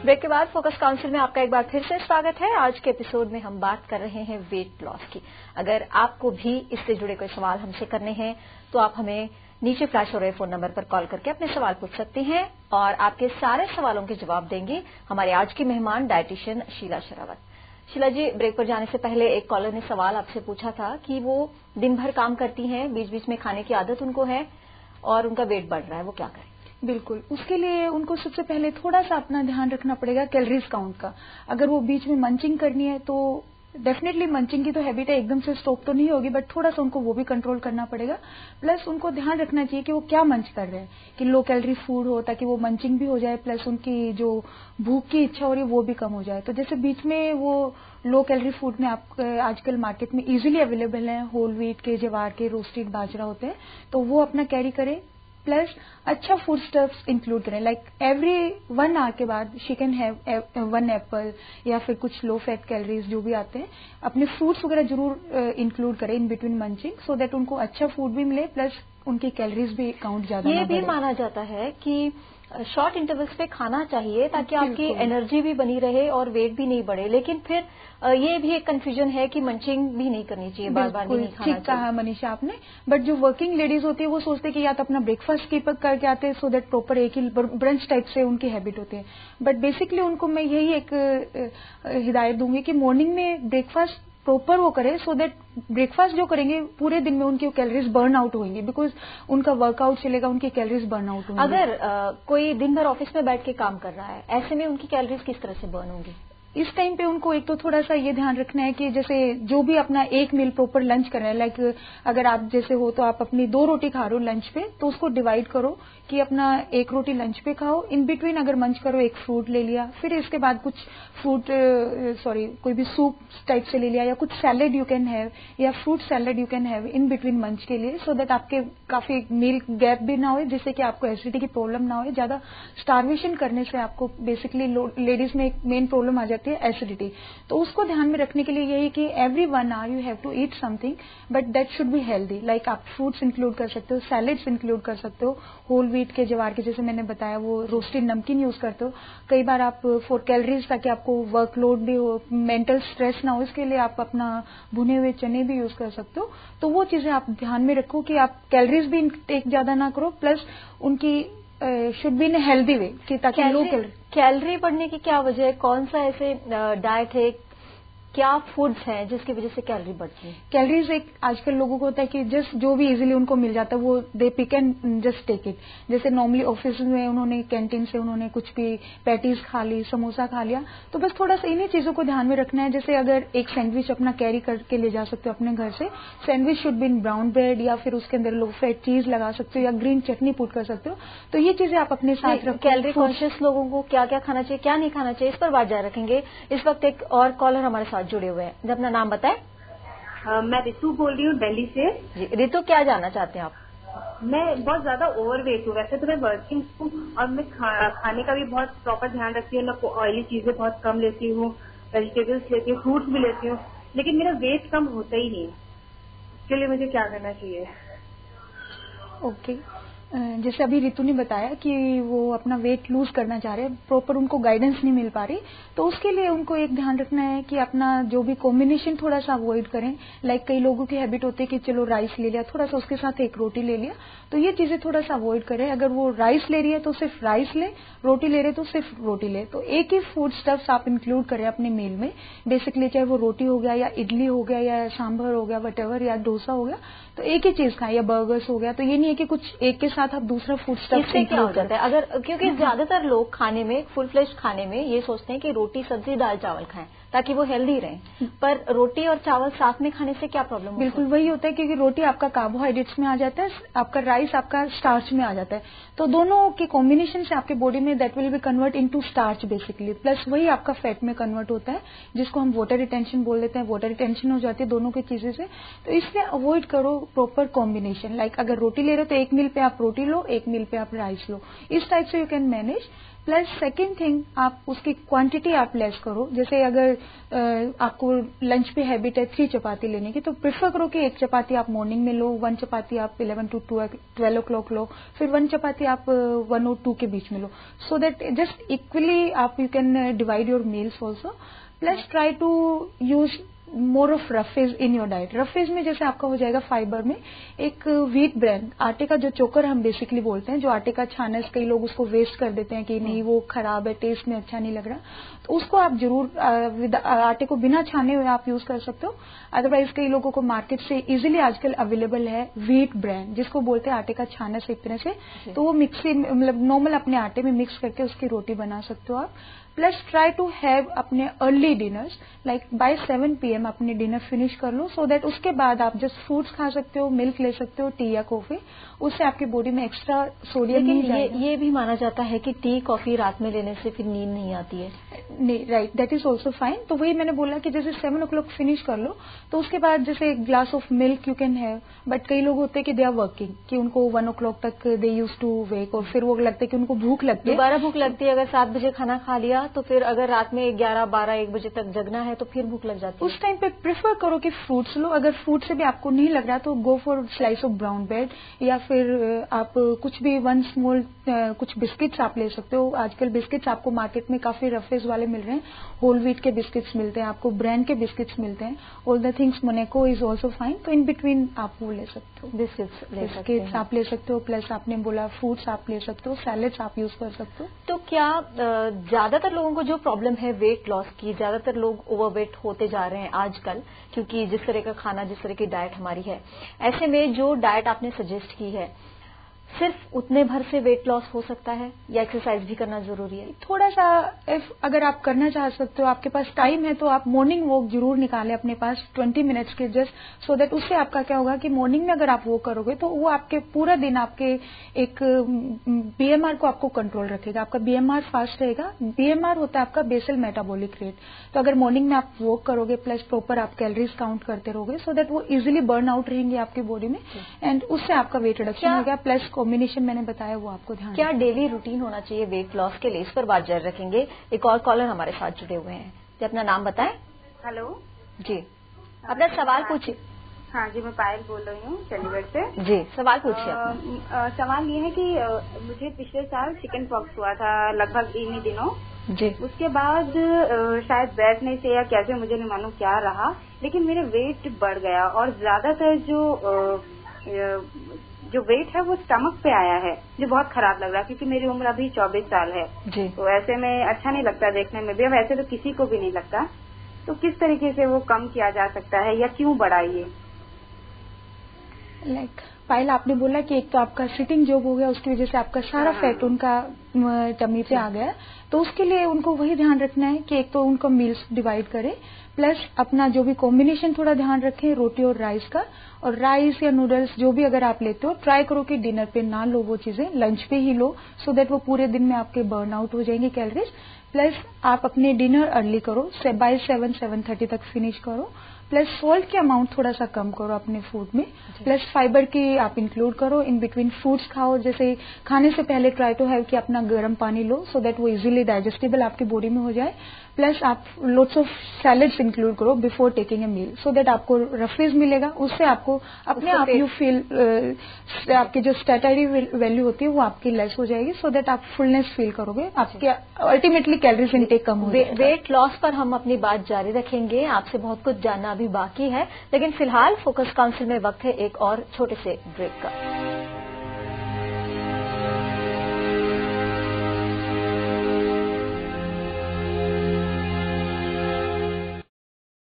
Break के बाद focus council में आपका एक बार फिर से स्वागत है। आज के एपिसोड में हम बात कर रहे हैं वेट लॉस की। अगर आपको भी इससे जुड़े कोई सवाल हमसे करने हैं तो आप हमें नीचे फ्लैश हो रहे फोन नंबर पर कॉल करके अपने सवाल पूछ सकती हैं और आपके सारे सवालों के जवाब देंगे हमारे आज की मेहमान डायटिशियन शीला शेरावत। शीला जी, ब्रेक पर जाने से पहले एक कॉलर ने सवाल आपसे पूछा था कि वो दिन भर काम करती हैं, बीच बीच में खाने की आदत उनको है और उनका वेट बढ़ रहा है, वो क्या करें? बिल्कुल, उसके लिए उनको सबसे पहले थोड़ा सा अपना ध्यान रखना पड़ेगा कैलोरीज काउंट का। अगर वो बीच में मंचिंग करनी है तो डेफिनेटली मंचिंग की तो हैबिट है, एकदम से स्टॉप तो नहीं होगी, बट थोड़ा सा उनको वो भी कंट्रोल करना पड़ेगा। प्लस उनको ध्यान रखना चाहिए कि वो क्या मंच कर रहे हैं, कि लो कैलोरी फूड हो ताकि वो मंचिंग भी हो जाए, प्लस उनकी जो भूख की इच्छा हो रही है वो भी कम हो जाए। तो जैसे बीच में वो लो कैलोरी फूड में आप आजकल मार्केट में इजीली अवेलेबल है, होल व्हीट के, ज्वार के, रोस्टेड बाजरा होते हैं, तो वो अपना कैरी करें। प्लस अच्छा फूड स्टफ्स इंक्लूड करें, लाइक एवरी 1 आवर के बाद शी कैन हैव 1 एप्पल या फिर कुछ लो फैट कैलोरीज जो भी आते हैं, अपने फ्रूट्स वगैरह जरूर इंक्लूड करें in between munching, so that उनको अच्छा फूड भी मिले प्लस उनकी कैलोरीज भी काउंट ज्यादा। ये भी माना जाता है कि शॉर्ट इंटरवल्स पे खाना चाहिए ताकि आपकी एनर्जी भी बनी रहे और वेट भी नहीं बढ़े, लेकिन फिर ये भी एक कंफ्यूजन है कि मंचिंग भी नहीं करनी चाहिए, बार बार भी नहीं खाना चाहिए। ठीक कहा मनीषा आपने, बट जो वर्किंग लेडीज होती है वो सोचते हैं कि या तो अपना ब्रेकफास्ट स्किप करके आते हैं सो दैट प्रॉपर एक ही ब्रंच टाइप से उनकी हैबिट होती है। बट बेसिकली उनको मैं यही एक हिदायत दूंगी कि मॉर्निंग में ब्रेकफास्ट प्रॉपर वो करें, सो दैट ब्रेकफास्ट जो करेंगे पूरे दिन में उनकी कैलोरीज बर्न आउट होंगी, बिकॉज उनका वर्कआउट चलेगा, उनकी कैलोरीज बर्न आउट होंगी। अगर कोई दिन भर ऑफिस में बैठ के काम कर रहा है, ऐसे में उनकी कैलोरीज किस तरह से बर्न होंगी? इस टाइम पे उनको एक तो थोड़ा सा ये ध्यान रखना है कि जैसे जो भी अपना एक मील प्रॉपर लंच कर रहे हैं, लाइक अगर आप जैसे हो तो आप अपनी 2 रोटी खा रहे हो लंच पे, तो उसको डिवाइड करो कि अपना 1 रोटी लंच पे खाओ, इन बिटवीन अगर मंच करो 1 फ्रूट ले लिया, फिर इसके बाद कुछ कोई भी सूप टाइप से ले लिया, या कुछ सैलेड यू कैन हैव, या fruit salad you can have in between मंच के लिए, सो दैट आपके काफी मील गैप भी ना हो, जिससे कि आपको एसिडिटी की प्रॉब्लम ना हो। ज्यादा स्टार्वेशन करने से आपको बेसिकली लेडीज में एक मेन प्रॉब्लम आ जाती है एसिडिटी, तो उसको ध्यान में रखने के लिए यही कि every 1 hour you have to eat something, but that should be healthy. Like आप फ्रूट्स इंक्लूड कर सकते हो, सैलेड्स इंक्लूड कर सकते हो, होल व्हीट के, ज्वार के, जैसे मैंने बताया वो रोस्टेड नमकीन यूज करते हो। कई बार आप फॉर कैलोरीज, ताकि आपको वर्कलोड भी हो, मेंटल स्ट्रेस ना हो, इसके लिए आप अपना भुने हुए चने भी यूज कर सकते हो। तो वो चीजें आप ध्यान में रखो कि आप कैलोरीज भी इंटेक ज्यादा ना करो, प्लस उनकी should be in healthy way, कि ताकि लो कैलोरी बढ़ने की क्या वजह है? कौन सा ऐसे डाइट है, क्या फूड्स हैं जिसकी वजह से कैलोरी बढ़ती है? कैलोरीज एक आजकल लोगों को होता है कि जस्ट जो भी इजीली उनको मिल जाता है वो they pick and just take it. जैसे नॉर्मली ऑफिस में उन्होंने कैंटीन से उन्होंने कुछ भी पैटीज खा ली, समोसा खा लिया, तो बस थोड़ा सा इन्हीं चीजों को ध्यान में रखना है। जैसे अगर एक सैंडविच अपना कैरी करके ले जा सकते हो अपने घर से, sandwich should be in brown bread, या फिर उसके अंदर लो फैट चीज लगा सकते हो, या ग्रीन चटनी पुट कर सकते हो। तो ये चीजें आप अपने साथ रखो। कैलोरी कॉन्शियस लोगों को क्या क्या खाना चाहिए, क्या नहीं खाना चाहिए, इस पर बात जारी रखेंगे। इस वक्त एक और कॉलर हमारे साथ जुड़े हुए हैं, अपना नाम बताएं। मैं रितु बोल रही हूँ दिल्ली से। जी रितु, क्या जानना चाहते हैं आप? मैं बहुत ज्यादा ओवरवेट हूँ, वैसे तो मैं वर्किंग हूँ और मैं खाने का भी बहुत प्रॉपर ध्यान रखती हूँ, मैं ऑयली चीजें बहुत कम लेती हूँ, वेजिटेबल्स लेती हूँ, फ्रूट्स भी लेती हूँ, लेकिन मेरा वेट कम होता ही नहीं। इसके लिए मुझे क्या करना चाहिए? ओके, जैसे अभी रितु ने बताया कि वो अपना वेट लूज करना चाह रहे हैं, प्रॉपर उनको गाइडेंस नहीं मिल पा रही, तो उसके लिए उनको एक ध्यान रखना है कि अपना जो भी कॉम्बिनेशन थोड़ा सा अवॉइड करें। लाइक कई लोगों की हैबिट होती है कि चलो राइस ले लिया, थोड़ा सा उसके साथ 1 रोटी ले लिया, तो ये चीजें थोड़ा सा अवॉइड करें। अगर वो राइस ले रही है तो सिर्फ राइस ले, रोटी ले रहे तो सिर्फ रोटी ले, तो एक ही फूड स्टफ्स आप इंक्लूड करें अपने मील में। बेसिकली चाहे वो रोटी हो गया, या इडली हो गया, या सांभर हो गया, वटेवर, या डोसा हो गया, तो एक ही चीज खाएं, या बर्गर्स हो गया। तो ये नहीं है कि कुछ एक के साथ आप दूसरा फूड स्टफ से क्या हो जाता है अगर, क्योंकि ज्यादातर लोग खाने में, फुल फ्लेश खाने में ये सोचते हैं कि रोटी सब्जी दाल चावल खाएं ताकि वो हेल्दी रहें, पर रोटी और चावल साथ में खाने से क्या प्रॉब्लम होती है? बिल्कुल वही होता है, क्योंकि रोटी आपका कार्बोहाइड्रेट्स में आ जाता है, आपका राइस आपका स्टार्च में आ जाता है, तो दोनों के कॉम्बिनेशन से आपके बॉडी में that will be convert into starch basically, plus वही आपका फैट में कन्वर्ट होता है, जिसको हम वाटर रिटेंशन बोल देते हैं। वाटर रिटेंशन हो जाती है दोनों की चीजें से, तो इसलिए अवॉइड करो प्रॉपर कॉम्बिनेशन। लाइक अगर रोटी ले रहे हो तो 1 मील पे आप रोटी लो, 1 मील पे आप राइस लो, इस टाइप से you can manage. Plus second thing, आप उसकी क्वांटिटी आप लेस करो। जैसे अगर आपको लंच पे हैबिट है 3 चपाती लेने की, तो प्रेफर करो कि 1 चपाती आप मॉर्निंग में लो, 1 चपाती आप 11 to 12 o'clock लो, फिर 1 चपाती आप 1 और 2 के बीच में लो, सो दैट जस्ट इक्वली आप you can divide your meals also. Plus try to use more of roughage in your diet. Roughage में जैसे आपका हो जाएगा फाइबर में एक व्हीट ब्रांड आटे का जो चोकर हम बेसिकली बोलते हैं, जो आटे का छानस, कई लोग उसको वेस्ट कर देते हैं कि नहीं वो खराब है, टेस्ट में अच्छा नहीं लग रहा, तो उसको आप जरूर आटे को बिना छाने हुए आप यूज कर सकते हो। अदरवाइज कई लोगों को मार्केट से इजीली आजकल अवेलेबल है व्हीट ब्रांड, जिसको बोलते हैं आटे का छानस एक तरह से, तो वो मिक्सी मतलब नॉर्मल अपने आटे में मिक्स करके उसकी रोटी बना सकते हो आप। प्लस ट्राई टू हैव अपने early dinners, like by 7 PM अपने डिनर फिनिश कर लो, सो दैट उसके बाद आप जस्ट फ्रूट्स खा सकते हो, मिल्क ले सकते हो, टी या कॉफी, उससे आपकी बॉडी में एक्स्ट्रा सोडियम नहीं जाएगा। ये भी माना जाता है कि टी कॉफी रात में लेने से फिर नींद नहीं आती है। नहीं, right, that is also fine. तो वही मैंने बोला कि जैसे 7 o'clock फिनिश कर लो, तो उसके बाद जैसे एक glass of milk you can have. But कई लोग होते हैं कि दे आर वर्किंग, कि उनको 1 o'clock तक दे यूज टू वेक, और फिर वो लगता है कि उनको भूख लगती है, दोबारा भूख लगती है। अगर 7 बजे खाना खा लिया तो फिर अगर रात में 11, 12, 1 बजे तक जगना है तो फिर भूख लग जाती है। उस टाइम पे प्रेफर करो कि फ्रूट्स लो। अगर फ्रूट से भी आपको नहीं लग रहा तो go for slice of brown bread, या फिर आप कुछ भी 1 स्मॉल कुछ बिस्किट्स आप ले सकते हो। आजकल बिस्किट्स आपको मार्केट में काफी रफेज वाले मिल रहे हैं, होल व्हीट के बिस्किट्स मिलते हैं, आपको ब्रांड के बिस्किट्स मिलते हैं, all the things मोनेको is also fine. तो इन बिटवीन आप वो ले सकते हो, बिस्किट्स आप ले सकते हो, प्लस आपने बोला फ्रूट्स आप ले सकते हो, सैलेड्स आप यूज कर सकते हो। तो क्या ज्यादातर लोगों को जो प्रॉब्लम है वेट लॉस की, ज्यादातर लोग ओवरवेट होते जा रहे हैं आजकल, क्योंकि जिस तरह का खाना, जिस तरह की डाइट हमारी है, ऐसे में जो डाइट आपने सजेस्ट की है सिर्फ उतने भर से वेट लॉस हो सकता है या एक्सरसाइज भी करना जरूरी है? थोड़ा सा अगर आप करना चाह सकते हो, आपके पास टाइम है, तो आप मॉर्निंग वॉक जरूर निकालें अपने पास 20 मिनट्स के, जस्ट सो दैट उससे आपका क्या होगा कि मॉर्निंग में अगर आप वो करोगे तो वो आपके पूरा दिन आपके एक बीएमआर को आपको कंट्रोल रखेगा, आपका बीएमआर फास्ट रहेगा। बीएमआर होता है आपका बेसल मेटाबॉलिक रेट। तो अगर मॉर्निंग में आप वॉक करोगे प्लस प्रॉपर आप कैलोरीज काउंट करते रहोगे, सो दैट वो इजिली बर्न आउट रहेंगे आपकी बॉडी में, एंड उससे आपका वेट रिडक्शन होगा। प्लस कॉम्बिनेशन मैंने बताया वो आपको ध्यान। क्या डेली रूटीन होना चाहिए वेट लॉस के लिए? इस पर बात जारी रखेंगे। एक और कॉलर हमारे साथ जुड़े हुए हैं, जी अपना नाम बताएं। हेलो जी, अपना सवाल पूछिए। हाँ जी, मैं पायल बोल रही हूँ चंडीगढ़ से। जी, सवाल पूछिए। सवाल ये है कि मुझे पिछले साल चिकन पॉक्स हुआ था लगभग इन्हीं दिनों जी। उसके बाद शायद बैठने से या कैसे मुझे नहीं मालूम क्या रहा, लेकिन मेरे वेट बढ़ गया और ज्यादातर जो वेट है वो स्टमक पे आया है, जो बहुत खराब लग रहा है क्योंकि मेरी उम्र अभी 24 साल है जी। तो ऐसे में अच्छा नहीं लगता देखने में भी, अब ऐसे तो किसी को भी नहीं लगता। तो किस तरीके से वो कम किया जा सकता है या क्यों बढ़ा ये? पायल, आपने बोला कि एक तो आपका सिटिंग जॉब हो गया, उसकी वजह से आपका सारा फैट उनका टमी पे आ गया, तो उसके लिए उनको वही ध्यान रखना है कि एक तो उनका मील्स डिवाइड करें, प्लस अपना जो भी कॉम्बिनेशन थोड़ा ध्यान रखें रोटी और राइस का, और राइस या नूडल्स जो भी अगर आप लेते हो ट्राई करो कि डिनर पे ना लो वो चीजें, लंच पे ही लो, सो दैट वो पूरे दिन में आपके बर्न आउट हो जाएंगे कैलोरीज। प्लस आप अपने डिनर अर्ली करो, बाय 7-7:30 तक फिनिश करो। प्लस सॉल्ट की अमाउंट थोड़ा सा कम करो अपने फूड में, प्लस फाइबर की आप इंक्लूड करो, इन बिटवीन फ्रूट्स खाओ। जैसे खाने से पहले ट्राई टू हैव कि अपना गर्म पानी लो, सो दैट वो इजीली डाइजेस्टेबल आपकी बॉडी में हो जाए। प्लस आप लोट्स ऑफ सैलेड्स इंक्लूड करो before taking a meal, so that आपको रफेज मिलेगा, उससे आपको अपने आप यू फील आपकी जो स्टैटरी वैल्यू होती है वो आपकी लेस हो जाएगी, सो दैट आप फुलनेस फील करोगे, आपके अल्टीमेटली कैलोरीज इनटेक कम हो जाएगा। वेट लॉस पर हम अपनी बात जारी रखेंगे, आपसे बहुत कुछ जानना अभी बाकी है, लेकिन फिलहाल फोकस काउंसिल में वक्त है एक और छोटे से ब्रेक का।